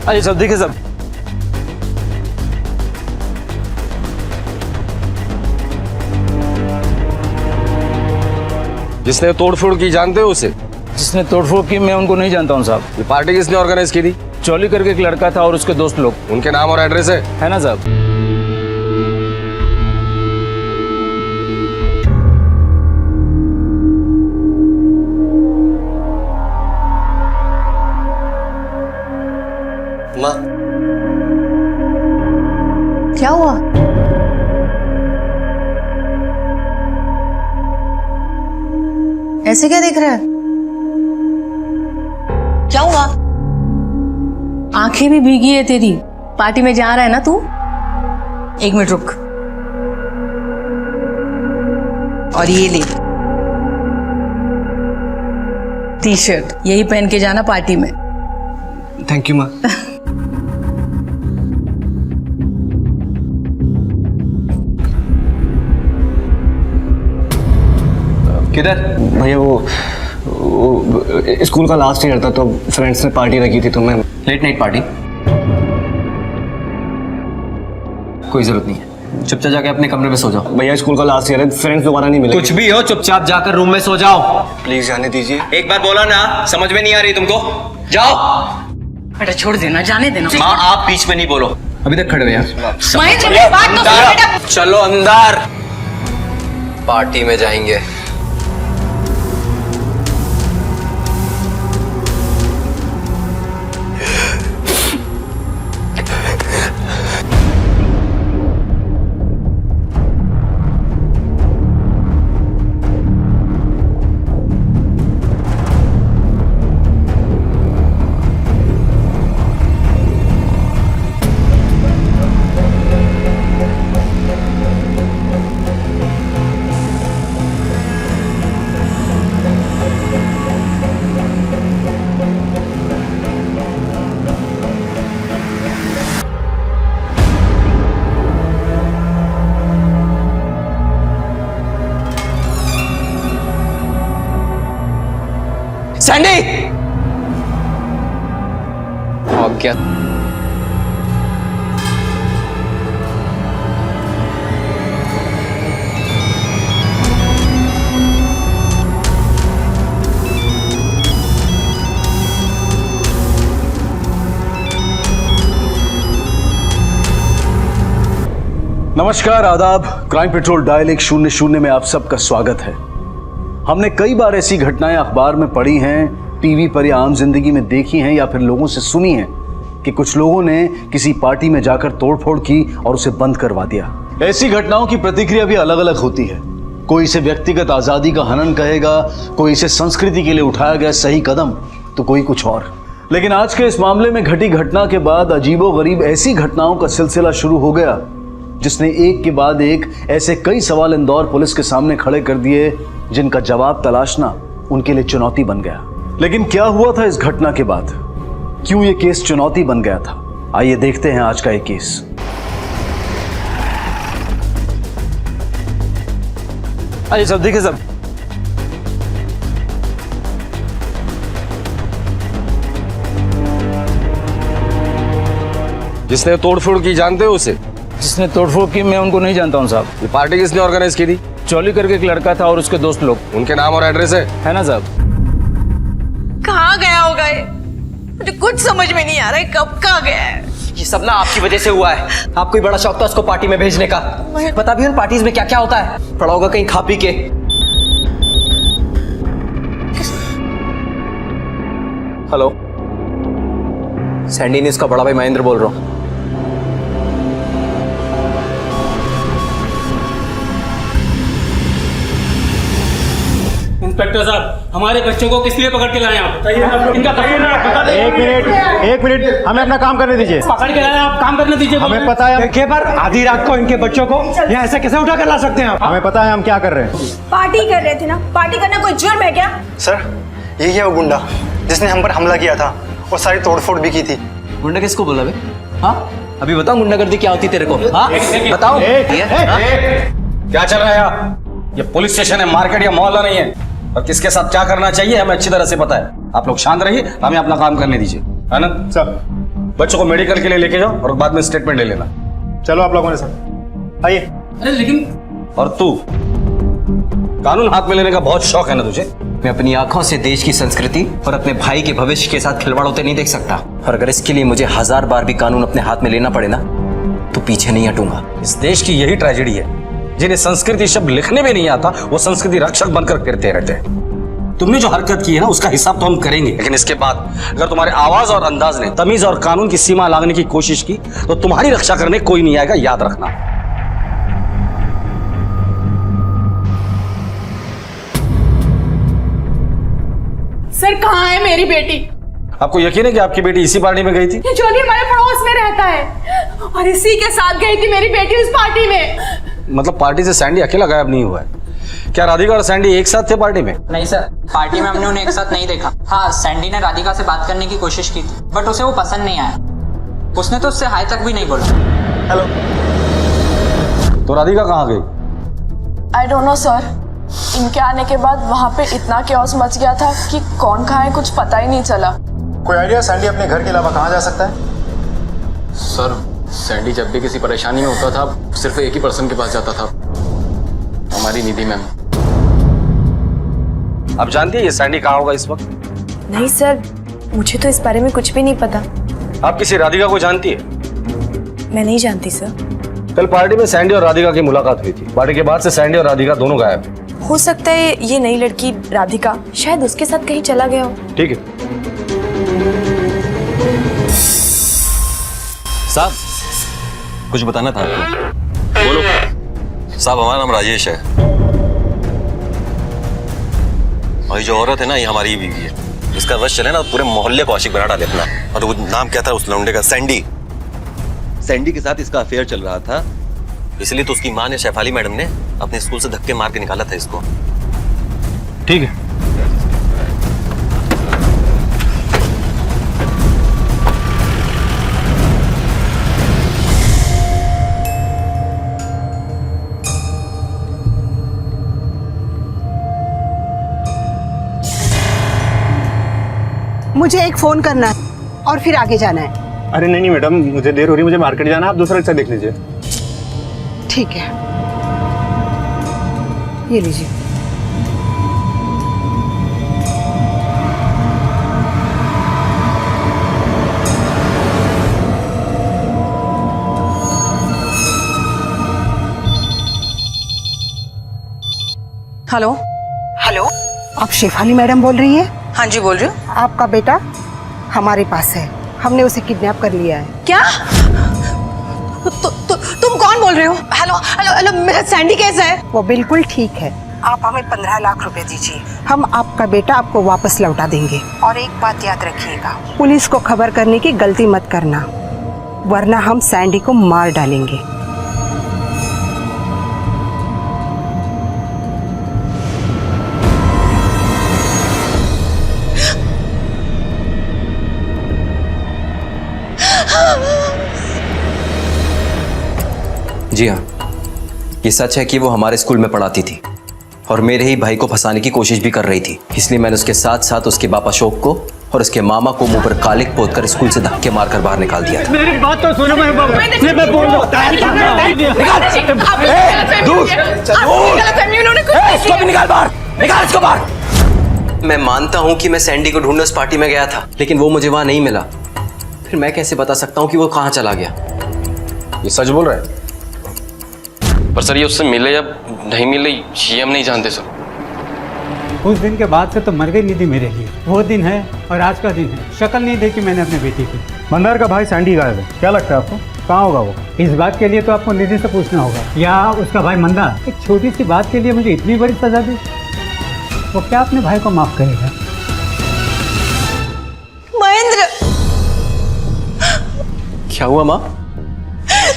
अरे सब देखिए सब। जिसने तोड़फोड़ की जानते हो उसे? जिसने तोड़फोड़ की मैं उनको नहीं जानता हूँ साहब। ये पार्टी किसने ऑर्गेनाइज की थी? चौली करके एक लड़का था और उसके दोस्त लोग। उनके नाम और एड्रेस है ना साहब? माँ, क्या हुआ? ऐसे क्या देख रहा है? क्या हुआ? आंखें भी भीगी है तेरी। पार्टी में जा रहा है ना तू? एक मिनट रुक। और ये ले टी शर्ट, यही पहन के जाना पार्टी में। थैंक यू माँ। किधर? भैया वो स्कूल का लास्ट ईयर था तो फ्रेंड्स ने पार्टी रखी थी तो मैं। Late night party? कोई जरूरत नहीं है, चुपचाप जाके अपने कमरे में सो जाओ। भैया स्कूल का लास्ट ईयर है, फ्रेंड्स दोबारा नहीं मिले। कुछ भी हो, चुपचाप जाकर रूम में सो जाओ। प्लीज जाने दीजिए। एक बार बोला ना, समझ में नहीं आ रही तुमको? जाओ। बेटा छोड़ देना, जाने देना। माँ आप बीच में नहीं बोलो, अभी तक खड़े रहे हैं। महेंद्र मेरी बात तो सुनो बेटा। चलो अंदर, पार्टी में जाएंगे। सैंडी! और क्या? नमस्कार, आदाब। क्राइम पेट्रोल डायल 100 में आप सबका स्वागत है। हमने कई बार ऐसी घटनाएं अखबार में पढ़ी हैं, टीवी पर या आम जिंदगी में देखी हैं या फिर लोगों से सुनी हैं कि कुछ लोगों ने किसी पार्टी में जाकर तोड़फोड़ की और उसे बंद करवा दिया। ऐसी घटनाओं की प्रतिक्रिया भी अलग अलग होती है। कोई इसे व्यक्तिगत आजादी का हनन कहेगा, कोई इसे संस्कृति के लिए उठाया गया सही कदम, तो कोई कुछ और। लेकिन आज के इस मामले में घटी घटना के बाद अजीबोगरीब ऐसी घटनाओं का सिलसिला शुरू हो गया जिसने एक के बाद एक ऐसे कई सवाल इंदौर पुलिस के सामने खड़े कर दिए जिनका जवाब तलाशना उनके लिए चुनौती बन गया। लेकिन क्या हुआ था इस घटना के बाद? क्यों ये केस चुनौती बन गया था? आइए देखते हैं आज का ये केस। आइए सब देखिए सब। जिसने तोड़फोड़ की जानते हो उसे? जिसने तोड़फोड़ की मैं उनको नहीं जानता हूँ साहब। ये पार्टी किसने ऑर्गेनाइज की थी? चौली करके एक लड़का था और उसके दोस्त लोग। उनके नाम और एड्रेस है ना साहब? कहाँ गया होगा ये? मुझे कुछ समझ में नहीं आ रहा है, कब कहाँ गया है? ये सब ना आपकी वजह से हुआ है। आपको ही बड़ा शौक था उसको पार्टी में भेजने का। पता भी उन पार्टीज में क्या क्या होता है। पड़ा होगा कहीं खा पी के। हेलो, सैंडी ने इसका बड़ा भाई महेंद्र बोल रहा हूँ। इंस्पेक्टर साहब, हमारे बच्चों को किस लिए पकड़ के लाए आप? इनका एक मिनट, हमें अपना काम करने दीजिए। पकड़ के लाए आप, काम करने दीजिए। हमें पता है। देखिए पर आधी रात को इनके बच्चों को यहाँ ऐसे कैसे उठा कर ला सकते हैं आप? हमें पता है हम क्या कर रहे हैं। पार्टी कर रहे थे ना? पार्टी करना कोई जुर्म है क्या? सर यही है वो गुंडा जिसने हम पर हमला किया था और सारी तोड़फोड़ भी की थी। गुंडा किसको बोला बे? हाँ अभी बताओ, गुंडागर्दी क्या होती तेरे को? हाँ बताओ। क्या चल रहा है यहाँ? ये पुलिस स्टेशन है, मार्केट या मोहल्ला नहीं है। और किसके साथ क्या करना चाहिए हमें अच्छी तरह से पता है। आप लोग शांत रहिए, हमें अपना काम करने दीजिए, है ना? सर बच्चों को मेडिकल के लिए लेके जाओ और बाद में स्टेटमेंट ले लेना। चलो आप लोगों ने सर आइए। अरे लेकिन और तू कानून हाथ में लेने का बहुत शौक है ना तुझे? मैं अपनी आंखों से देश की संस्कृति और अपने भाई के भविष्य के साथ खिलवाड़ होते नहीं देख सकता। और अगर इसके लिए मुझे 1000 बार भी कानून अपने हाथ में लेना पड़े ना, तो पीछे नहीं हटूंगा। इस देश की यही ट्रेजेडी है, जिन्हें संस्कृति शब्द लिखने में नहीं आता वो संस्कृति रक्षक बनकर फिरते रहते हैं। तुमने जो हरकत की है ना उसका हिसाब तो हम करेंगे, लेकिन इसके बाद अगर तुम्हारे आवाज और अंदाज ने तमीज और कानून की सीमा लांघने की कोशिश की तो तुम्हारी रक्षा करने कोई नहीं आएगा, याद रखना। सर कहाँ है मेरी बेटी? आपको यकीन है कि आपकी बेटी इसी पार्टी में गई थी? ये जोली हमारे पड़ोस में रहता है और इसी के साथ गई थी मेरी बेटी उस पार्टी में। मतलब पार्टी से सैंडी अकेला गायब नहीं हुआ है? क्या राधिका और सैंडी एक साथ थे पार्टी में? नहीं सर, पार्टी में हमने उन्हें एक साथ नहीं देखा। हाँ, सैंडी ने राधिका से बात करने की कोशिश की थी, बट उसे वो पसंद नहीं आया। उसने तो उससे हाय तक भी नहीं बोला। हेलो। तो राधिका कहाँ गई? I don't know sir. इनके आने के बाद वहाँ पे इतना केओस मच गया था कि कौन कहाँ है कुछ पता ही नहीं चला। कोई आइडिया सैंडी अपने घर के अलावा कहाँ जा सकता है? सर, सैंडी जब भी किसी परेशानी में होता था सिर्फ एक ही पर्सन के पास जाता था, हमारी निधि मैम। आप जानती है ये सैंडी कहाँ होगा इस वक्त? नहीं सर, मुझे तो इस बारे में कुछ भी नहीं पता। आप किसी राधिका को जानती है? मैं नहीं जानती सर। कल पार्टी में सैंडी और राधिका की मुलाकात हुई थी। पार्टी के बाद से सैंडी और राधिका दोनों गायब हैं। हो सकता है ये नई लड़की राधिका शायद उसके साथ कहीं चला गया हो। ठीक है साहब, कुछ बताना था आपको। बोलो साहब। हमारा नाम राजेश है और ये जो औरत है ना, ये हमारी ही बीवी है। इसका वश चले ना पूरे मोहल्ले को आशिक बना डाले अपना। और वो नाम क्या था उस लौंडे का? सैंडी। सैंडी के साथ इसका अफेयर चल रहा था, इसलिए तो उसकी माँ ने, शेफाली मैडम ने, अपने स्कूल से धक्के मार के निकाला था इसको। ठीक है। मुझे एक फोन करना है और फिर आगे जाना है। अरे नहीं मैडम, मुझे देर हो रही है, मुझे मार्केट जाना है, आप दूसरा रिक्शा देख लीजिए। ठीक है, ये लीजिए। हेलो। हेलो, आप शेफाली मैडम बोल रही है? हाँ जी, बोल रही हूँ। आपका बेटा हमारे पास है, हमने उसे किडनैप कर लिया है। क्या? तुम कौन बोल रहे हो? हेलो हेलो हेलो, मेरा सैंडी कैसा है? वो बिल्कुल ठीक है। आप हमें 15 लाख रुपए दीजिए, हम आपका बेटा आपको वापस लौटा देंगे। और एक बात याद रखिएगा, पुलिस को खबर करने की गलती मत करना, वरना हम सैंडी को मार डालेंगे। जी हाँ, ये सच है कि वो हमारे स्कूल में पढ़ाती थी और मेरे ही भाई को फंसाने की कोशिश भी कर रही थी। इसलिए मैंने उसके साथ साथ उसके पापा अशोक को और उसके मामा को मुंह पर कालिक पोतकर स्कूल से धक्के मारकर बाहर निकाल दिया था। मेरी बात तो सुनो, मैं बोल मैं मानता हूँ कि मैं सैंडी को ढूंढने उस पार्टी में गया था, लेकिन वो मुझे वहां नहीं मिला। फिर मैं कैसे बता सकता हूँ कि वो कहाँ चला गया? ये सच बोल रहे हैं? पर सर ये उससे मिले या नहीं मिले ये हम नहीं जानते सर। उस दिन के बाद से तो मर गई निधि मेरे लिए। वो दिन है और आज का दिन है। शक्ल नहीं देखी मैंने अपने बेटी की। मंदार का भाई सैंडी गायब है, क्या लगता है आपको कहाँ होगा वो? इस बात के लिए तो आपको निधि से पूछना होगा या उसका भाई मंदार। एक छोटी सी बात के लिए मुझे इतनी बड़ी सजा दी, वो क्या अपने भाई को माफ करेगा? महेंद्र, क्या हुआ माँ?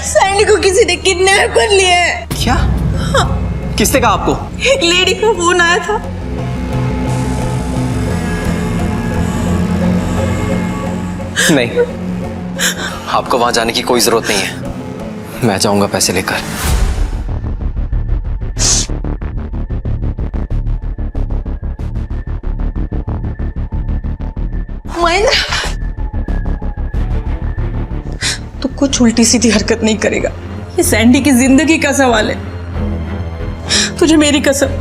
सैंडी को किसी ने किडनैप कर लिया है। क्या? किसने कहा आपको? एक लेडी को फोन आया था। नहीं, आपको वहां जाने की कोई जरूरत नहीं है। मैं जाऊंगा पैसे लेकर। महेंद्र, कुछ उल्टी सीधी हरकत नहीं करेगा। ये सैंडी की जिंदगी का सवाल है। तुझे मेरी कसम।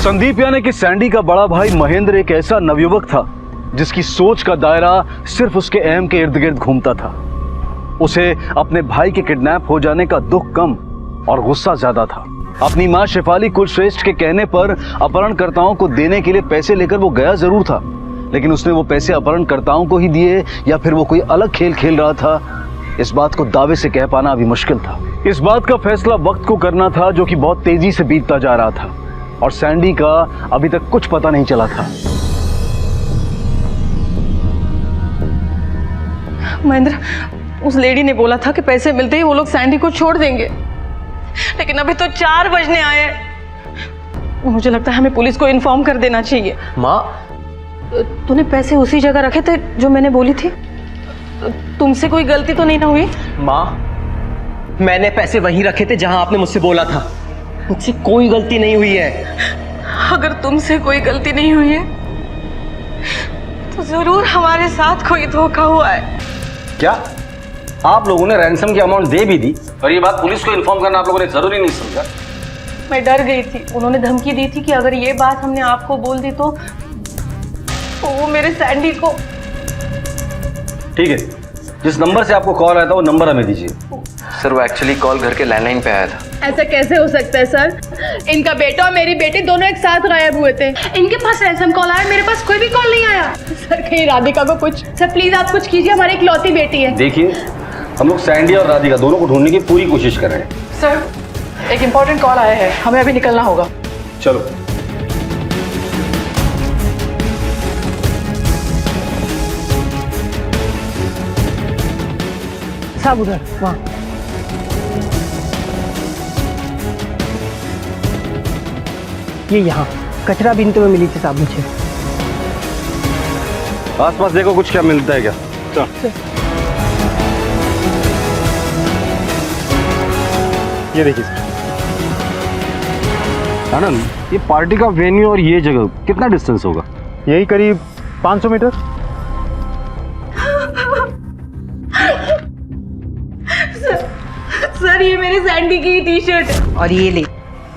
संदीप यानी कि सैंडी का बड़ा भाई महेंद्र एक ऐसा नवयुवक था जिसकी सोच का दायरा सिर्फ उसके एम के इर्द गिर्द घूमता था। उसे अपने भाई के किडनैप हो जाने का दुख कम और गुस्सा ज्यादा था। अपनी मां शेफाली कुलश्रेष्ठ के कहने पर अपहरणकर्ताओं को देने के लिए पैसे लेकर वो गया जरूर था, लेकिन उसने वो पैसे अपहरणकर्ताओं को ही दिए या फिर वो कोई अलग खेल खेल रहा था, इस बात को दावे से कह पाना अभी मुश्किल था। इस बात का फैसला वक्त को करना था जो कि बहुत तेजी से बीतता जा रहा था और सैंडी का अभी तक कुछ पता नहीं चला था। महेंद्र, उस लेडी ने बोला था कि पैसे मिलते ही वो लोग सैंडी को छोड़ देंगे, लेकिन अभी तो 4 बजने आए हैं। मुझे लगता है हमें पुलिस को इन्फॉर्म कर देना चाहिए। माँ, तूने पैसे उसी जगह रखे थे जो मैंने बोली थी? तुमसे कोई गलती तो नहीं ना हुई? माँ, मैंने पैसे वहीं रखे थे जहां आपने मुझसे बोला था। मुझसे कोई गलती नहीं हुई है। अगर तुमसे कोई गलती नहीं हुई है तो जरूर हमारे साथ कोई धोखा हुआ है। क्या आप लोगों ने रैंसम की अमाउंट दे भी दी और ये बात पुलिस को इन्फॉर्म करना आप लोगों ने जरूरी नहीं समझा? मैं डर गई थी। उन्होंने धमकी दी थी कि अगर ये बात हमने आपको बोल दी तो वो मेरे सैंडी को। ठीक है, जिस नंबर से आपको कॉल आया था वो नंबर हमें दीजिए। सर, वो एक्चुअली कॉल घर के लैंडलाइन पे आया था। ऐसा कैसे हो सकता है सर? इनका बेटा और मेरी बेटी दोनों एक साथ गायब हुए थे। इनके पास रैंसम कॉल आया, मेरे पास कोई भी कॉल नहीं आया। सर, कहीं राधिका को कुछ। सर प्लीज आप कुछ कीजिए, हमारी इकलौती बेटी है। देखिए, हम लोग सैंडी और राधिका दोनों को ढूंढने की पूरी कोशिश कर रहे हैं। सर, एक इम्पोर्टेंट कॉल आया है, हमें अभी निकलना होगा। चलो। साहब उधर वहाँ। ये यहाँ कचरा बिनते हुए मिली थी साहब मुझे। आसपास देखो कुछ क्या मिलता है क्या? ये देखिए सर। आनंद, ये पार्टी का वेन्यू और ये जगह कितना डिस्टेंस होगा? यही करीब 500 मीटर। सर, ये मेरे सैंडी की टी शर्ट है। और ये ले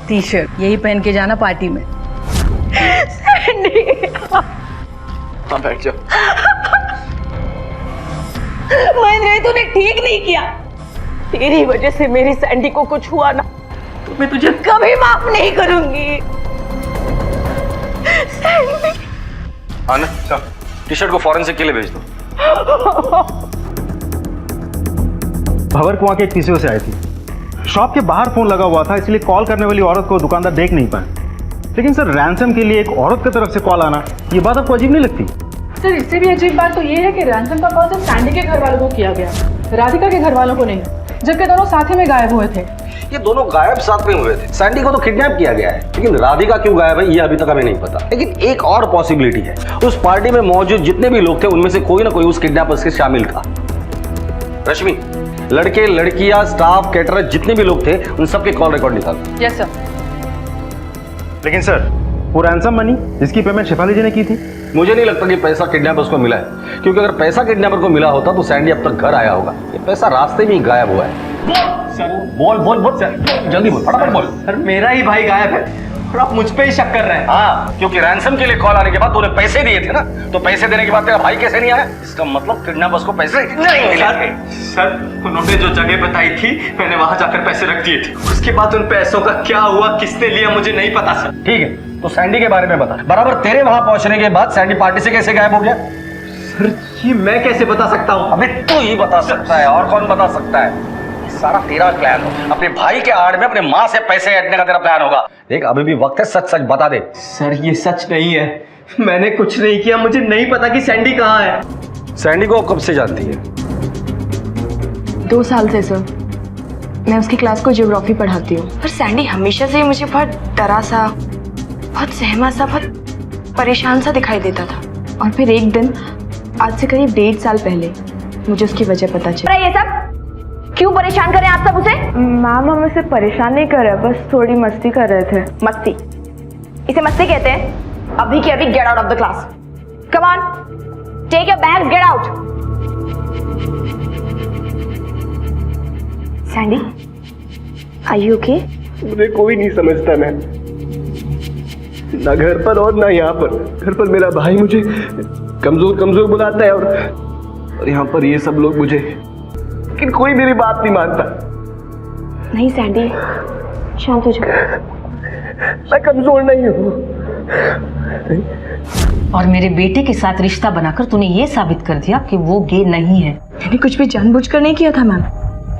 टी शर्ट, यही पहन के जाना पार्टी में। सैंडी, हाँ, बैठ जाओ। महेंद्र, तूने ठीक नहीं किया। तेरी वजह से मेरी सैंडी को कुछ हुआ ना तो मैं तुझे कभी माफ नहीं करूंगी। सैंडी। आनंद, टी शर्ट को फॉरेंसिक के लिए भेज दो। भवर कुआं के एक पीसीओ से आई थी। शॉप के बाहर फोन लगा हुआ था, इसलिए कॉल करने वाली औरत को दुकानदार देख नहीं पाए। लेकिन सर, रैंसम के लिए एक औरत की तरफ से कॉल आना, ये बात आपको अजीब नहीं लगती? सर, इससे भी अजीब बात तो ये है कि रैंसम का कॉल सिर्फ सैंडी के घर वालों को किया गया, राधिका के घर वालों को नहीं, जबकि दोनों साथ ही में गायब हुए थे। ये दोनों गायब साथ में हुए थे। सैंडी को तो किडनैप किया गया है, लेकिन राधिका क्यों गायब है ये अभी तक हमें नहीं पता। लेकिन एक और पॉसिबिलिटी है, उस पार्टी में मौजूद जितने भी लोग थे उनमें से कोई ना कोई उस किडनैपर्स के शामिल था। रश्मि, लड़के लड़कियां स्टाफ कैटरर जितने भी लोग थे उन सबके कॉल रिकॉर्ड निकालो। Yes sir. लेकिन सर, वो रैंसम मनी जिसकी पेमेंट शेफाली जी ने की थी, मुझे नहीं लगता कि पैसा किडनैपर्स को मिला है, क्योंकि अगर पैसा किडनैपर को मिला होता तो सैंडी अब तक घर आया होगा। ये पैसा रास्ते में ही गायब हुआ है। बोल बोल बोल जल्दी बोल, फटाफट बोल। सर, मेरा ही भाई गायब है और आप मुझ पे ही शक कर रहे हैं। हाँ, क्योंकि रैंसम के लिए कॉल आने के बाद तूने पैसे दिए थे ना, तो पैसे देने के बाद तेरा भाई कैसे नहीं आया? इसका मतलब किडनैपर्स को पैसे नहीं मिले। सर, उन्होंने जो जगह बताई थी मैंने वहां जाकर पैसे रख दिए थे। उसके बाद उन पैसों का क्या हुआ, किसने लिया, मुझे नहीं पता सर। ठीक है, तो सैंडी के बारे में बता। बराबर तेरे वहां पहुंचने के बाद सैंडी पार्टी से कैसे गायब हो गया? सर, ये मैं कैसे बता सकता हूँ? अबे तू ही बता सकता है, और कौन बता सकता है? सारा तेरा प्लान हो। अपने भाई के आड़ में अपने माँ से पैसे ऐंठने का तेरा प्लान होगा। देख अभी भी वक्त है, सच सच बता दे। सर ये सच नहीं है, मैंने कुछ नहीं किया, मुझे नहीं पता कि सैंडी कहाँ है। सैंडी को कब से जानती है? 2 साल से सर, मैं उसकी क्लास को ज्योग्राफी पढ़ाती हूँ। पर सैंडी हमेशा से मुझे बहुत डरा सा, बहुत सहमा सा, बहुत परेशान सा दिखाई देता था। और फिर एक दिन आज से करीब 1.5 साल पहले मुझे उसकी वजह पता चली। ये सब क्यों परेशान कर रहे हैं आप सब उसे? मैम हम उसे परेशान नहीं कर रहे, बस थोड़ी मस्ती कर रहे थे। मस्ती? इसे मस्ती कहते हैं? अभी के अभी get out of the class. Come on, take your bag, get out. Sandy, are you okay? मुझे कोई नहीं समझता मैं, ना घर पर और ना यहाँ पर। घर पर मेरा भाई मुझे कमजोर कमजोर बुलाता है और यहाँ पर ये सब लोग मुझे, लेकिन कोई मेरी बात नहीं मानता। नहीं सैंडी, शांत हो जाओ। मैं कमजोर नहीं हूँ। और मेरे बेटे के साथ रिश्ता बनाकर तूने ये साबित कर दिया कि वो गे नहीं है। मैंने कुछ भी जानबूझकर नहीं किया था मैम।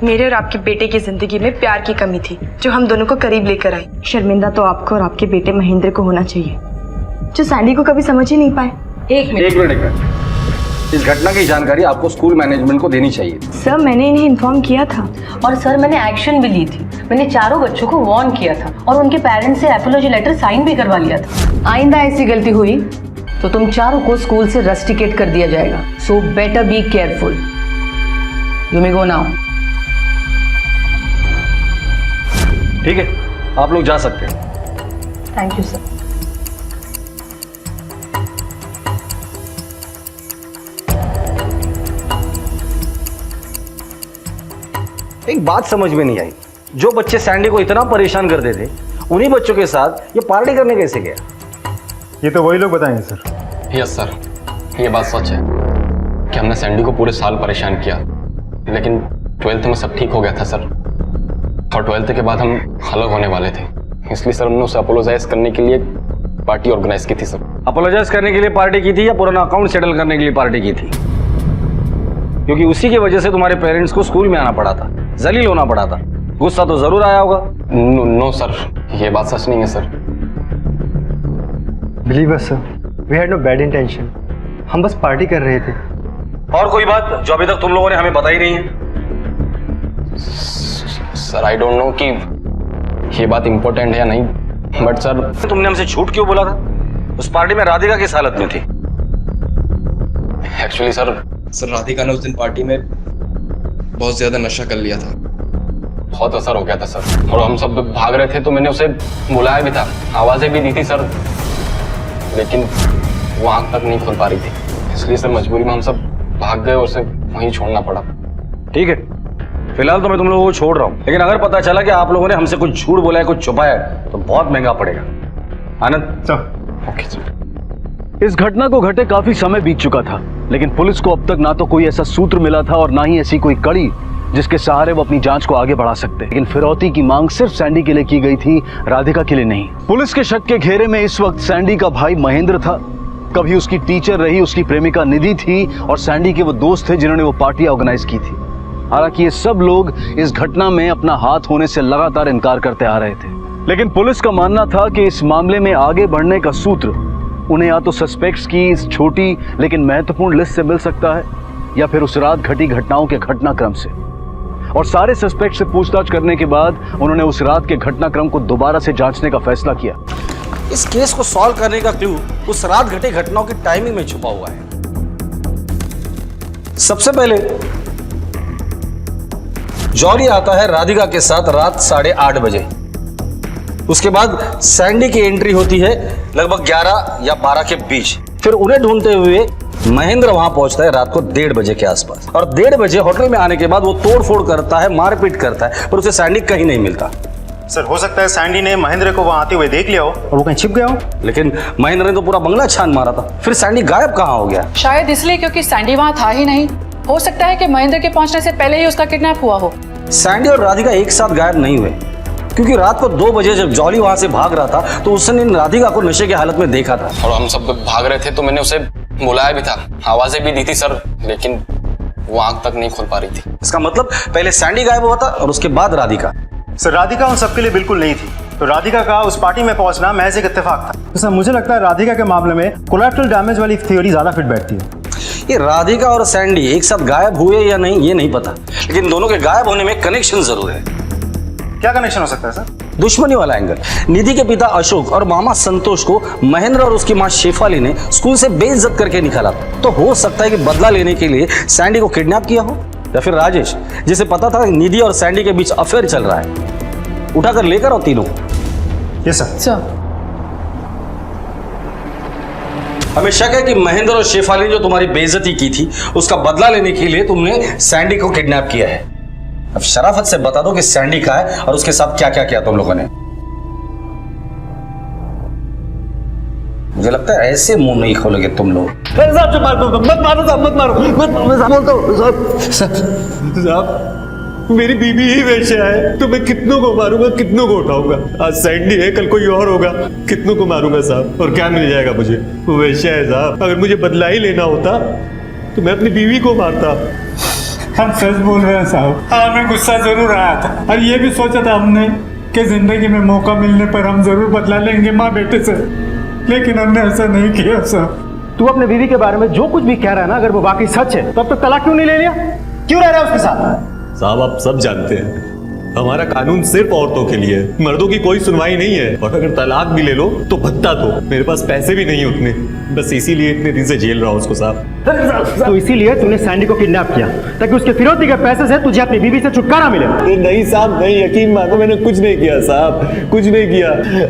मेरे और आपके बेटे की जिंदगी में प्यार की कमी थी जो हम दोनों को करीब लेकर आई। शर्मिंदा तो आपको और आपके बेटे महेंद्र को होना चाहिए, जो सैंडी को कभी समझ ही नहीं पाए। एक मिनट। इस घटना की जानकारी आपको स्कूल मैनेजमेंट को देनी चाहिए। सर मैंने इन्हें इन्फॉर्म किया था और सर मैंने एक्शन भी ली थी। मैंने चारों बच्चों को वार्न किया था और उनके पेरेंट्स से एपोलॉजी लेटर साइन भी करवा लिया था। आइंदा ऐसी गलती हुई तो तुम चारों को स्कूल से रस्टिकेट कर दिया जाएगा। So better be careful. You may go now. ठीक है, आप लोग जा सकते हैं। Thank you sir. एक बात समझ में नहीं आई, जो बच्चे सैंडी को इतना परेशान करते थे उन्हीं बच्चों के साथ ये पार्टी करने कैसे गया? ये तो वही लोग बताएंगे सर। यस सर, ये बात सच है कि हमने सैंडी को पूरे साल परेशान किया, लेकिन 12th में सब ठीक हो गया था सर। और 12th के बाद हम अलग होने वाले थे, इसलिए सर हमने उसे अपोलोजाइज करने के लिए पार्टी ऑर्गेनाइज की थी सर। अपोलोजाइज करने के लिए पार्टी की थी या पुराना अकाउंट सेटल करने के लिए पार्टी की थी? क्योंकि उसी की वजह से तुम्हारे पेरेंट्स को स्कूल में आना पड़ा था, जलील होना पड़ा था। गुस्सा तो जरूर आया होगा। नो सर, ये बात सच नहीं है sir. Believe us sir, we had no bad intention. हम बस पार्टी कर रहे थे। और कोई बात जो अभी तक तुम लोगों ने हमें बताई नहीं है? सर आई डोंट नो कि ये बात इंपॉर्टेंट है या नहीं, बट सर तुमने हमसे झूठ क्यों बोला था? उस पार्टी में राधिका किस हालत में थी? एक्चुअली सर राधिका ने उस दिन पार्टी में बहुत ज्यादा नशा कर लिया था। बहुत असर हो गया था सर, और हम सब भाग रहे थे तो मैंने उसे बुलाया भी था, आवाजें भी दी थी सर, लेकिन वो आंख तक नहीं खोल पा रही थी। इसलिए सर मजबूरी में हम सब भाग गए और उसे वहीं छोड़ना पड़ा। ठीक है, फिलहाल तो मैं तुम लोगों को छोड़ रहा हूँ, लेकिन अगर पता चला कि आप लोगों ने हमसे कुछ झूठ बोला है, कुछ छुपाया है, तो बहुत महंगा पड़ेगा। आनंद ओके सर। इस घटना को घटे काफी समय बीत चुका था, लेकिन पुलिस को अब तक ना तो कोई ऐसा सूत्र मिला था और ना ही ऐसी कोई कड़ी जिसके सहारे वो अपनी जांच को आगे बढ़ा सकते। लेकिन फिरौती की मांग सिर्फ सैंडी के लिए की गई थी, राधिका के लिए नहीं। पुलिस के शक के घेरे में इस वक्त सैंडी का भाई महेंद्र था। कभी उसकी टीचर रही उसकी प्रेमिका निधि थी और सैंडी के वो दोस्त थे जिन्होंने वो पार्टी ऑर्गेनाइज की थी। हालांकि ये सब लोग इस घटना में अपना हाथ होने से लगातार इनकार करते आ रहे थे, लेकिन पुलिस का मानना था कि इस मामले में आगे बढ़ने का सूत्र उन्हें या तो सस्पेक्ट्स की इस छोटी लेकिन महत्वपूर्ण लिस्ट से मिल सकता है या फिर उस रात घटी घटनाओं के घटनाक्रम से। और सारे सस्पेक्ट से पूछताछ करने के बाद उन्होंने उस रात के घटनाक्रम को दोबारा से जांचने का फैसला किया। इस केस को सॉल्व करने का क्लू उस रात घटी घटनाओं की टाइमिंग में छुपा हुआ है। सबसे पहले जॉली आता है राधिका के साथ रात 8:30 बजे। उसके बाद सैंडी की एंट्री होती है लगभग 11 या 12 के बीच। फिर उन्हें ढूंढते हुए महेंद्र वहां पहुंचता है रात को 1:30 बजे के आसपास, और 1:30 बजे होटल में आने के बाद वो तोड़फोड़ करता है, मारपीट करता है, पर उसे सैंडी कहीं नहीं मिलता। सर हो सकता है सैंडी ने महेंद्र को वहां आते हुए देख लिया हो और वो कहीं छिप गया हो। लेकिन महेंद्र ने तो पूरा बंगला छान मारा था, फिर सैंडी गायब कहाँ हो गया? शायद इसलिए क्योंकि सैंडी वहां था ही नहीं। हो सकता है कि महेंद्र के पहुंचने से पहले ही उसका किडनैप हुआ हो। सैंडी और राधिका एक साथ गायब नहीं हुए, क्योंकि रात को 2 बजे जब जॉली वहां से भाग रहा था तो उसने राधिका को नशे की हालत में देखा था। और हम सब भाग रहे थे तो मैंने उसे बुलाया भी था, आवाजें भी दी थी सर, लेकिन वो आंख तक नहीं खोल पा रही थी। इसका मतलब पहले सैंडी गायब हुआ था और उसके बाद राधिका। सर राधिका उन सबके लिए बिल्कुल नहीं थी, तो राधिका का उस पार्टी में पहुंचना महज एक इत्तेफाक था। तो सर मुझे लगता है राधिका के मामले में कोलैटरल डैमेज वाली थ्योरी ज्यादा फिट बैठती है। ये राधिका और सैंडी एक साथ गायब हुए या नहीं ये नहीं पता, लेकिन दोनों के गायब होने में कनेक्शन जरूर है। क्या कनेक्शन हो सकता है सर? दुश्मनी वाला एंगल। निधि के पिता अशोक और मामा संतोष को महेंद्र और उसकी मां शेफाली ने स्कूल से बेइज्जत करके निकाला, तो हो सकता है कि बदला लेने के लिए सैंडी को किडनैप किया हो, या फिर राजेश जिसे पता था निधि और सैंडी के बीच अफेयर चल रहा है, उठाकर लेकर आओ तीनों। Yes sir. सर हमें शक है कि महेंद्र और शेफाली ने जो तुम्हारी बेइज्जती की थी उसका बदला लेने के लिए तुमने सैंडी को किडनैप किया है। अब शराफत से बता दो कि सैंडी कहाँ है और उसके साथ क्या क्या किया तुम लोगों ने। मुझे लगता है ऐसे मुंह नहीं खोलोगे तुम लोग। साहब मार दो, मत मारो साहब, मत मारो, मत बोलता हूँ साहब। मेरी बीवी ही वैश्या है तो मैं कितनों को मारूंगा, कितनों को उठाऊंगा। आज सैंडी है, कल कोई और होगा, कितनों को मारूंगा साहब। और क्या मिल जाएगा मुझे? वो वैश्या है साहब। अगर मुझे बदला ही लेना होता तो मैं अपनी बीवी को मारता। हम सच बोल रहे हैं साहब। हमें गुस्सा जरूर आया था और ये भी सोचा था हमने कि जिंदगी में मौका मिलने पर हम जरूर बदला लेंगे माँ बेटे से, लेकिन हमने ऐसा नहीं किया साहब। तू अपने बीवी के बारे में जो कुछ भी कह रहा है ना, अगर वो वाकई सच है तो अब तक तलाक क्यों नहीं ले लिया? क्यों रह रहा है उसके साथ? साहब आप सब जानते हैं हमारा कानून सिर्फ औरतों के लिए है, मर्दों की कोई सुनवाई नहीं है। और अगर तलाक भी ले लो तो भत्ता दो। मेरे पास पैसे भी नहीं उतने, बस इसीलिए इतने दिन से जेल रहा हूं उसको साहब। तो इसीलिए तूने सैंडी को किडनैप किया ताकि उसके फिरौती के पैसे से तुझे अपनी बीवी से छुटकारा मिले। नहीं साहब नहीं, यकीन मानो मैंने कुछ नहीं किया साहब, कुछ नहीं किया।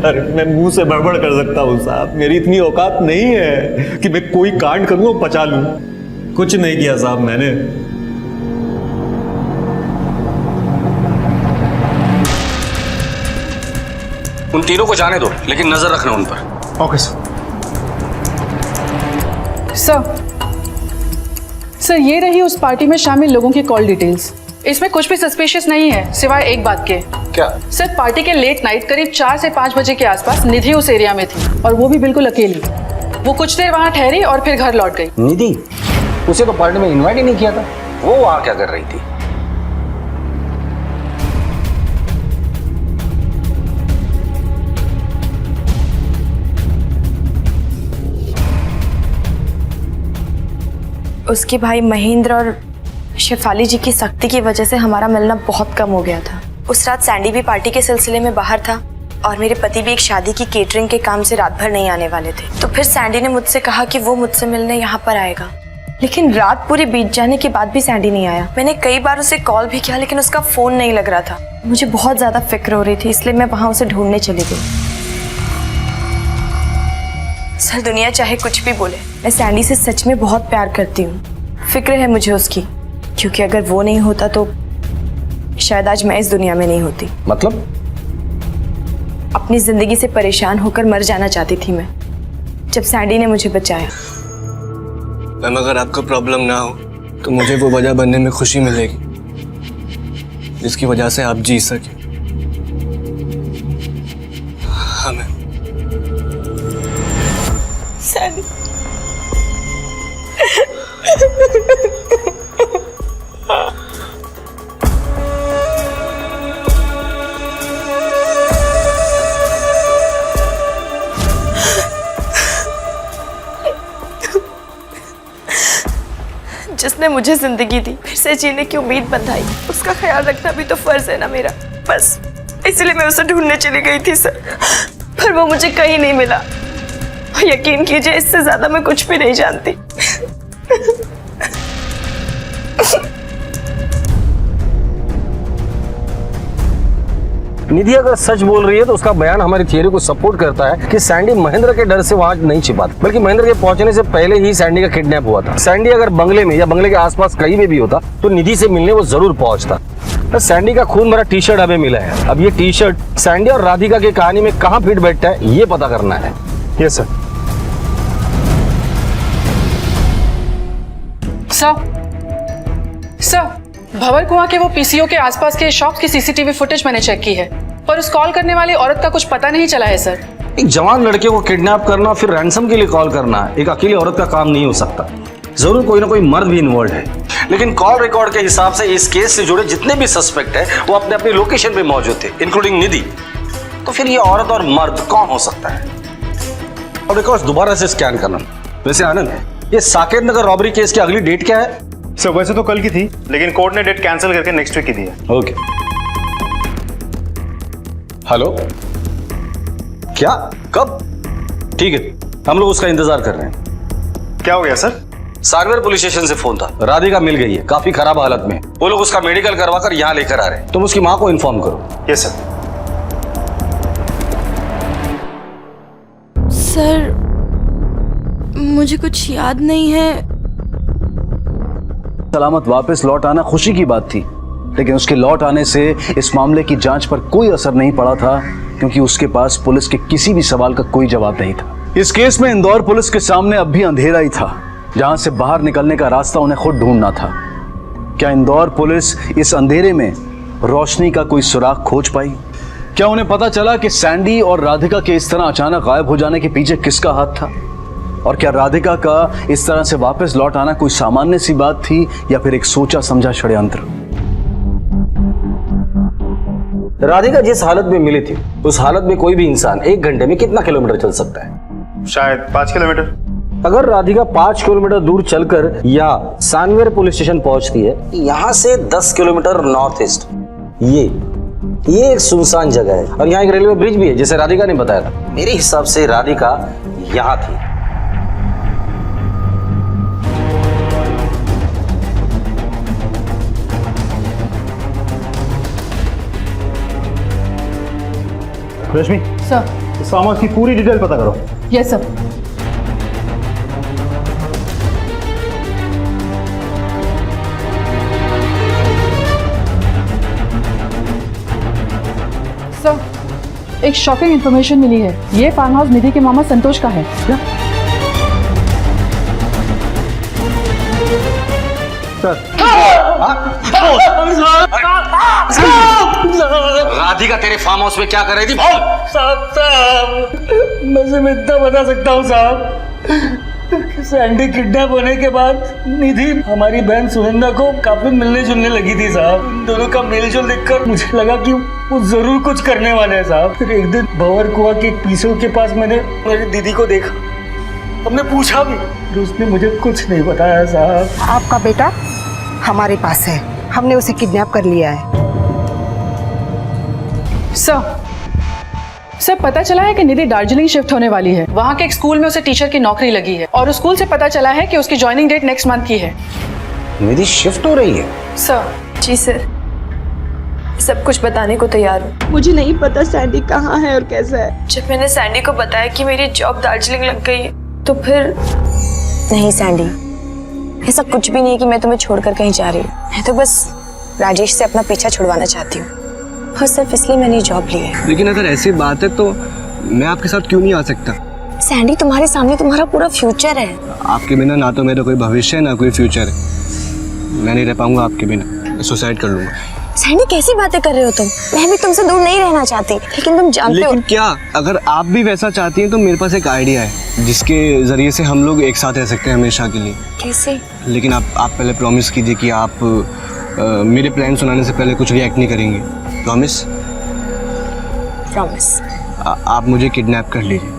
अरे मैं मुंह से बड़बड़ कर सकता हूँ साहब, मेरी इतनी औकात नहीं है कि मैं कोई कांड करूँ और बचा लूँ। कुछ नहीं किया साहब मैंने। उन तीनों को जाने दो, लेकिन नजर रखना उन पर। Okay sir. सर ये रही उस पार्टी में शामिल लोगों की कॉल डिटेल्स। इसमें कुछ भी सस्पिशियस नहीं है सिवाय एक बात के। क्या? सर पार्टी के लेट नाइट करीब 4 से 5 बजे के आसपास निधि उस एरिया में थी, और वो भी बिल्कुल अकेली। वो कुछ देर वहां ठहरी और फिर घर लौट गई। निधि? उसे तो पार्टी में इनवाइट ही नहीं किया था, वो वहां क्या कर रही थी? उसके भाई महेंद्र और शेफाली जी की सख्ती की वजह से हमारा मिलना बहुत कम हो गया था। उस रात सैंडी भी पार्टी के सिलसिले में बाहर था और मेरे पति भी एक शादी की केटरिंग के काम से रात भर नहीं आने वाले थे। तो फिर सैंडी ने मुझसे कहा कि वो मुझसे मिलने यहाँ पर आएगा, लेकिन रात पूरी बीत जाने के बाद भी सैंडी नहीं आया। मैंने कई बार उसे कॉल भी किया लेकिन उसका फोन नहीं लग रहा था। मुझे बहुत ज्यादा फिक्र हो रही थी, इसलिए मैं वहां उसे ढूंढने चली गई। सर दुनिया चाहे कुछ भी बोले, मैं सैंडी से सच में बहुत प्यार करती हूँ। फिक्र है मुझे उसकी, क्योंकि अगर वो नहीं होता तो शायद आज मैं इस दुनिया में नहीं होती। मतलब? अपनी जिंदगी से परेशान होकर मर जाना चाहती थी मैं, जब सैंडी ने मुझे बचाया। मैम अगर आपको प्रॉब्लम ना हो तो मुझे वो वजह बनने में खुशी मिलेगी जिसकी वजह से आप जी सके। हाँ मैम। सैंडी जिसने मुझे जिंदगी दी, फिर से जीने की उम्मीद बंधाई, उसका ख्याल रखना भी तो फर्ज है ना मेरा। बस इसलिए मैं उसे ढूंढने चली गई थी सर, पर वो मुझे कहीं नहीं मिला। यकीन कीजिए इससे ज्यादा मैं कुछ भी नहीं जानती। निधि अगर सच बोल रही है तो उसका बयान हमारी थियरी को सपोर्ट करता है कि सैंडी महेंद्र के डर से वहां नहीं छिपा, बल्कि महेंद्र के पहुंचने से पहले ही सैंडी का किडनैप हुआ था। सैंडी अगर बंगले में या बंगले के आसपास कहीं में भी होता तो निधि से मिलने वो जरूर पहुंचता। तो सैंडी का खून भरा टी शर्ट हमें मिला है। अब ये टी शर्ट सैंडी और राधिका की कहानी में कहाँ फिट बैठता है ये पता करना है। Yes sir. सर भंवर कुआं के वो पीसीओ के आसपास के शॉप की सीसीटीवी फुटेज मैंने चेक की है, पर उस कॉल करने वाली औरत का कुछ पता नहीं चला है सर। एक जवान लड़के को किडनैप करना फिर रैंसम के लिए कॉल करना एक अकेली औरत का काम नहीं हो सकता। जरूर कोई ना कोई मर्द भी इन्वॉल्व है, लेकिन कॉल रिकॉर्ड के हिसाब से इस केस से जुड़े जितने भी सस्पेक्ट हैं वो अपने अपनी लोकेशन पे मौजूद थे, इंक्लूडिंग निधि। तो फिर ये औरत और मर्द कौन हो सकता है? और रिकॉर्ड्स दोबारा से स्कैन करना। वैसे आनंद, ये साकेत नगर रॉबरी केस की अगली डेट क्या है? सर वैसे तो कल की थी, लेकिन कोर्ट ने डेट कैंसिल करके नेक्स्ट वीक की दी है। ओके। हेलो, क्या, कब? ठीक है, हम लोग उसका इंतजार कर रहे हैं। क्या हो गया सर? सागवेर पुलिस स्टेशन से फोन था, राधिका मिल गई है, काफी खराब हालत में। वो लोग उसका मेडिकल करवाकर यहाँ लेकर आ रहे हैं। तुम उसकी माँ को इन्फॉर्म करो। Yes sir. सर मुझे कुछ याद नहीं है। सलामत वापस लौट आना खुशी की बात थी, लेकिन उसके लौट आने से इस मामले की जांच पर कोई असर नहीं पड़ा था, क्योंकि उसके पास पुलिस के किसी भी सवाल का कोई जवाब नहीं था। इस केस में इंदौर पुलिस के सामने अब भी अंधेरा ही था, जहां से बाहर निकलने का रास्ता उन्हें खुद ढूंढना था। क्या इंदौर पुलिस इस अंधेरे में रोशनी का कोई सुराग खोज पाई? क्या उन्हें पता चला कि सैंडी और राधिका के इस तरह अचानक गायब हो जाने के पीछे किसका हाथ था? और क्या राधिका का इस तरह से वापस लौट आना कोई सामान्य सी बात थी या फिर एक सोचा समझा षड्यंत्र? राधिका जिस हालत में मिली थी, उस हालत में कोई भी इंसान 1 घंटे में कितना किलोमीटर चल सकता है? शायद 5 किलोमीटर। अगर राधिका 5 किलोमीटर दूर चलकर या सानवेर पुलिस स्टेशन पहुंचती है, यहाँ से 10 किलोमीटर नॉर्थ ईस्ट, ये एक सुनसान जगह है और यहाँ एक रेलवे ब्रिज भी है, जैसे राधिका ने बताया था। मेरे हिसाब से राधिका यहाँ थी। रश्मि सर। इस फार्म हाउस की पूरी डिटेल पता करो। Yes sir. सर, एक शॉकिंग इंफॉर्मेशन मिली है। ये फार्म हाउस निधि के मामा संतोष का है। सर राधिका तेरे फार्म हाउस में क्या कर रही थी? बोल। साहब मैं सिर्फ इतना बता सकता हूँ साहब, सैंडी किडनैप होने के बाद निधि हमारी बहन सुनंदा को काफी मिलने जुलने लगी थी साहब। इन दोनों का मेलजोल देखकर मुझे लगा कि वो जरूर कुछ करने वाले हैं साहब। फिर एक दिन भंवर कुआं के पीछे के पास मैंने मेरी दीदी को देखा, हमने पूछा भी, तो उसने मुझे कुछ नहीं बताया साहब। आपका बेटा हमारे पास है, हमने उसे किडनैप कर लिया है। सर पता चला है कि निधि दार्जिलिंग शिफ्ट होने वाली है। वहाँ के एक स्कूल में उसे टीचर की नौकरी लगी है और उस स्कूल से पता चला है कि उसकी ज्वाइनिंग डेट नेक्स्ट मंथ की है। निधि शिफ्ट हो रही है? सर जी सर, सब कुछ बताने को तैयार हूँ। मुझे नहीं पता सैंडी कहाँ है और कैसा है। जब मैंने सैंडी को बताया कि मेरी जॉब दार्जिलिंग लग गई है, तो फिर नहीं सैंडी, ऐसा कुछ भी नहीं है कि मैं तुम्हें छोड़कर कहीं जा रही हूँ। मैं तो बस राजेश से अपना पीछा छुड़वाना चाहती हूँ और सिर्फ इसलिए मैंने जॉब ली है। लेकिन अगर ऐसी बात है तो मैं आपके साथ क्यों नहीं आ सकता? सैंडी तुम्हारे सामने तुम्हारा पूरा फ्यूचर है। आपके बिना ना तो मेरा कोई भविष्य है ना कोई फ्यूचर है। मैं नहीं रह पाऊंगा आपके बिना, मैं सुसाइड कर लूंगा। सैंडी कैसी बातें कर रहे हो तुम? मैं भी तुमसे दूर नहीं रहना चाहती, लेकिन तुम जानते हो। लेकिन क्या, अगर आप भी वैसा चाहती हैं तो मेरे पास एक आइडिया है जिसके जरिए से हम लोग एक साथ रह सकते हैं हमेशा के लिए। कैसे? लेकिन आप पहले प्रॉमिस कीजिए कि आप मेरे प्लान सुनाने से पहले कुछ रिएक्ट नहीं करेंगे। प्रॉमिस? प्रॉमिस। आप मुझे किडनैप कर लीजिए।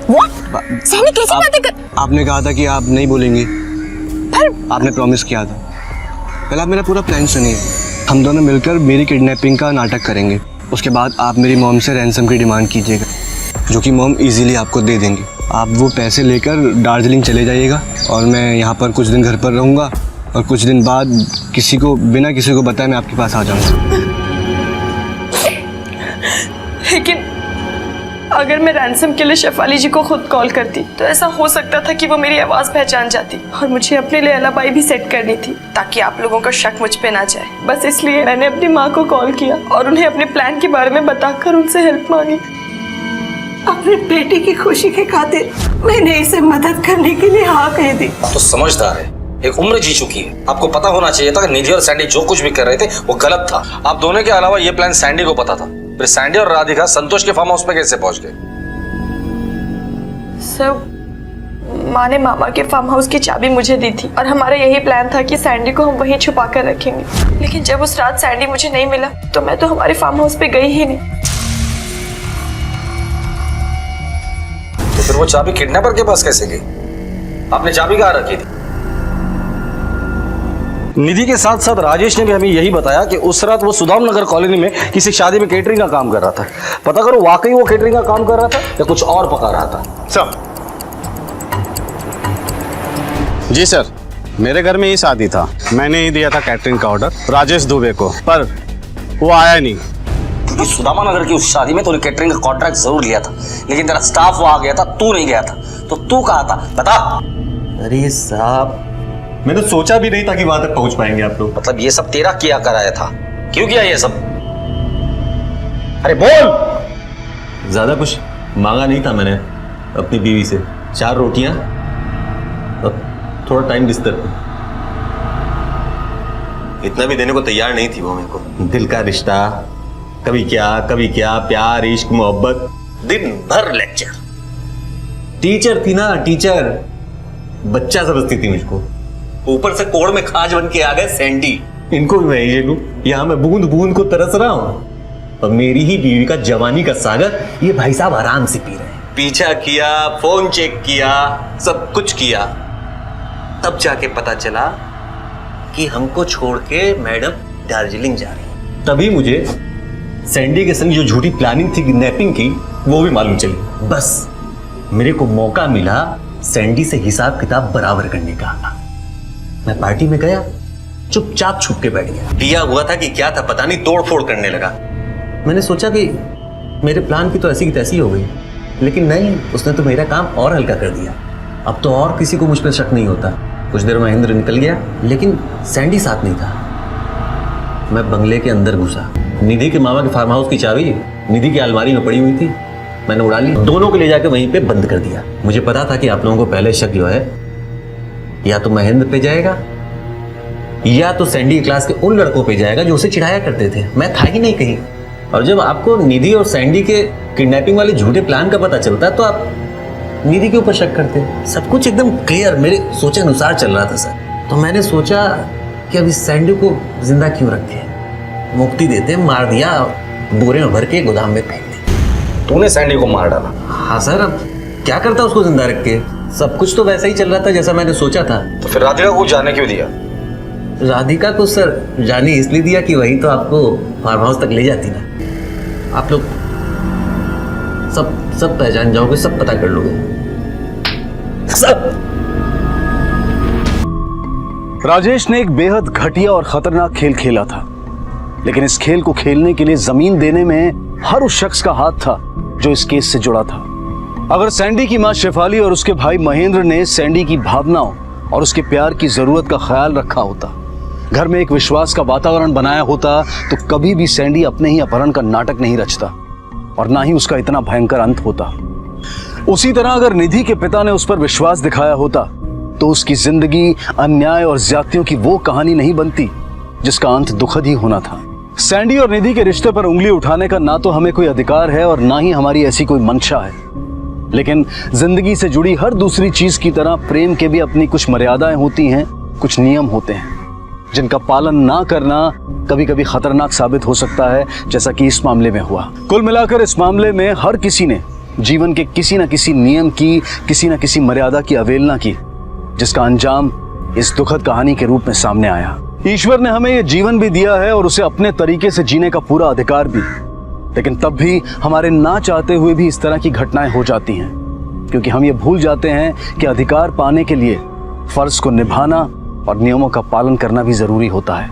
व्हाट? सैंडी कैसी बातें कर? आपने कहा था कि आप नहीं बोलेंगे, आपने प्रॉमिस किया था। पहले आप मेरा पूरा प्लान सुनिए। हम दोनों मिलकर मेरी किडनैपिंग का नाटक करेंगे। उसके बाद आप मेरी मॉम से रैंसम की डिमांड कीजिएगा, जो कि मॉम इजीली आपको दे देंगे। आप वो पैसे लेकर दार्जिलिंग चले जाइएगा और मैं यहाँ पर कुछ दिन घर पर रहूँगा और कुछ दिन बाद बिना किसी को बताए मैं आपके पास आ जाऊँगा। लेकिन अगर मैं रैंसम के लिए शेफाली जी को खुद कॉल करती तो ऐसा हो सकता था कि वो मेरी आवाज़ पहचान जाती, और मुझे अपने लिए अलाबाई भी सेट करनी थी ताकि आप लोगों का शक मुझ पे ना जाए। बस इसलिए मैंने अपनी माँ को कॉल किया और उन्हें अपने प्लान के बारे में बताकर उनसे हेल्प मांगी। अपने बेटे की खुशी के खातिर मैंने इसे मदद करने के लिए हाँ कह दी। आप तो समझदार है, एक उम्र जी चुकी है। आपको पता होना चाहिए था कि निधि और सैंडी जो कुछ भी कर रहे थे वो गलत था। आप दोनों के अलावा ये प्लान सैंडी को पता था। फिर सैंडी और राधिका संतोष के फार्म हाउस पे कैसे पहुंच गए? सर माँ ने मामा के फार्म हाउस की चाबी मुझे दी थी और हमारा यही प्लान था कि सैंडी को हम वहीं छुपा कर रखेंगे। लेकिन जब उस रात सैंडी मुझे नहीं मिला तो मैं तो हमारे फार्म हाउस पे गई ही नहीं। तो फिर वो चाबी किडनैपर के पास कैसे गई? आपने चाबी कहाँ रखी थी? निधि के साथ साथ राजेश ने भी हमें यही बताया कि उस रात वो सुदाम नगर कॉलोनी में किसी शादी में केटरिंग का काम कर रहा था। पता करो वाकई वो केटरिंग का काम कर रहा था या कुछ और पका रहा था। सर जी सर, मेरे घर में ही शादी था, मैंने ही दिया था कैटरिंग का ऑर्डर राजेश दुबे को, पर वो आया नहीं। क्योंकि सुदामा नगर की उस शादी में तूने केटरिंग का कॉन्ट्रैक्ट जरूर लिया था, लेकिन तेरा स्टाफ वहां गया था, तू नहीं गया था। तो तू कहाँ था बता। अरे साहब, मैंने सोचा भी नहीं था कि वहां तक पहुंच पाएंगे आप लोग। मतलब ये सब तेरा किया कराया था? क्यों किया ये सब? अरे बोल। ज्यादा कुछ मांगा नहीं था मैंने अपनी बीवी से, 4 रोटियां और थोड़ा टाइम बिस्तर पे। इतना भी देने को तैयार नहीं थी वो मेरे को। दिल का रिश्ता, कभी क्या, प्यार, इश्क, मोहब्बत, दिन भर लेक्चर। टीचर थी ना, टीचर। बच्चा समझती थी मुझको। ऊपर से कोड़ में खाज बन के आ गए सैंडी। इनको भी मैं ये लूं, यहाँ मैं बूंद बूंद को तरस रहा हूँ और मेरी ही बीवी का जवानी का सागर ये भाई साहब आराम से पी रहे हैं। पीछा किया, फोन चेक किया, सब कुछ किया, तब जाके पता चला कि हमको छोड़ के मैडम दार्जिलिंग जा रही है। तभी मुझे सैंडी के संग जो झूठी प्लानिंग थी किडनैपिंग की, वो भी मालूम चली। बस मेरे को मौका मिला सैंडी से हिसाब किताब बराबर करने का। मैं पार्टी में गया, चुपचाप छुप के बैठ गया। पिया हुआ था कि क्या था पता नहीं, तोड़ फोड़ करने लगा। मैंने सोचा कि मेरे प्लान की तो ऐसी की तैसी हो गई, लेकिन नहीं, उसने तो मेरा काम और हल्का कर दिया। अब तो और किसी को मुझ पर शक नहीं होता। कुछ देर महेंद्र निकल गया, लेकिन सैंडी साथ नहीं था। मैं बंगले के अंदर घुसा। निधि के मामा के फार्म हाउस की चाबी निधि की अलमारी में पड़ी हुई थी, मैंने उड़ा ली। दोनों को ले जाकर वहीं पे बंद कर दिया। मुझे पता था कि आप लोगों को पहले शक जो है या तो महेंद्र पे जाएगा या तो सैंडी की क्लास के उन लड़कों पे जाएगा जो उसे चिढ़ाया करते थे। मैं था ही नहीं कहीं। और जब आपको निधि और सैंडी के किडनैपिंग वाले झूठे प्लान का पता चलता तो आप निधि के ऊपर शक करते। सब कुछ एकदम क्लियर मेरे सोचे अनुसार चल रहा था सर। तो मैंने सोचा कि अब इस सैंडी को जिंदा क्यों रखे, मुक्ति देते, मार दिया, बोरे में भर के गोदाम में फेंक दिया। तूने सैंडी को मार डाला? हाँ सर, अब क्या करता उसको जिंदा रख के। सब कुछ तो वैसा ही चल रहा था जैसा मैंने सोचा था। तो फिर राधिका को जाने क्यों दिया? राधिका को सर जाने इसलिए दिया कि वही तो आपको फार्म हाउस तक ले जाती ना। आप लोग सब पहचान जाओगे, सब पता कर लोगे सब। राजेश ने एक बेहद घटिया और खतरनाक खेल खेला था, लेकिन इस खेल को खेलने के लिए जमीन देने में हर उस शख्स का हाथ था जो इस केस से जुड़ा था। अगर सैंडी की मां शेफाली और उसके भाई महेंद्र ने सैंडी की भावनाओं और उसके प्यार की जरूरत का ख्याल रखा होता, घर में एक विश्वास का वातावरण बनाया होता, तो कभी भी सैंडी अपने ही अपहरण का नाटक नहीं रचता और ना ही उसका इतना भयंकर अंत होता। उसी तरह अगर निधि के पिता ने उस पर विश्वास दिखाया होता तो उसकी जिंदगी अन्याय और ज्यादतियों की वो कहानी नहीं बनती जिसका अंत दुखद ही होना था। सैंडी और निधि के रिश्ते पर उंगली उठाने का ना तो हमें कोई अधिकार है और ना ही हमारी ऐसी कोई मंशा है, लेकिन जिंदगी से जुड़ी हर दूसरी चीज की तरह प्रेम के भी अपनी कुछ मर्यादाएं होती हैं, कुछ नियम होते हैं जिनका पालन ना करना कभी कभी खतरनाक साबित हो सकता है, जैसा कि इस मामले में हुआ। कुल मिलाकर इस मामले में हर किसी ने जीवन के किसी न किसी नियम की, किसी न किसी मर्यादा की अवहेलना की, जिसका अंजाम इस दुखद कहानी के रूप में सामने आया। ईश्वर ने हमें यह जीवन भी दिया है और उसे अपने तरीके से जीने का पूरा अधिकार भी, लेकिन तब भी हमारे ना चाहते हुए भी इस तरह की घटनाएं हो जाती हैं, क्योंकि हम ये भूल जाते हैं कि अधिकार पाने के लिए फर्ज को निभाना और नियमों का पालन करना भी जरूरी होता है।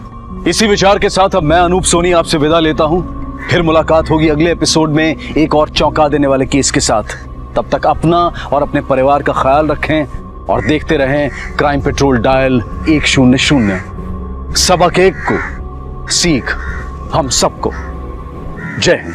इसी विचार के साथ अब मैं अनूप सोनी आपसे विदा लेता हूं। फिर मुलाकात होगी अगले एपिसोड में एक और चौंका देने वाले केस के साथ। तब तक अपना और अपने परिवार का ख्याल रखें और देखते रहें क्राइम पेट्रोल डायल 100। सबक एक को, सीख हम सबको। जय हिंद।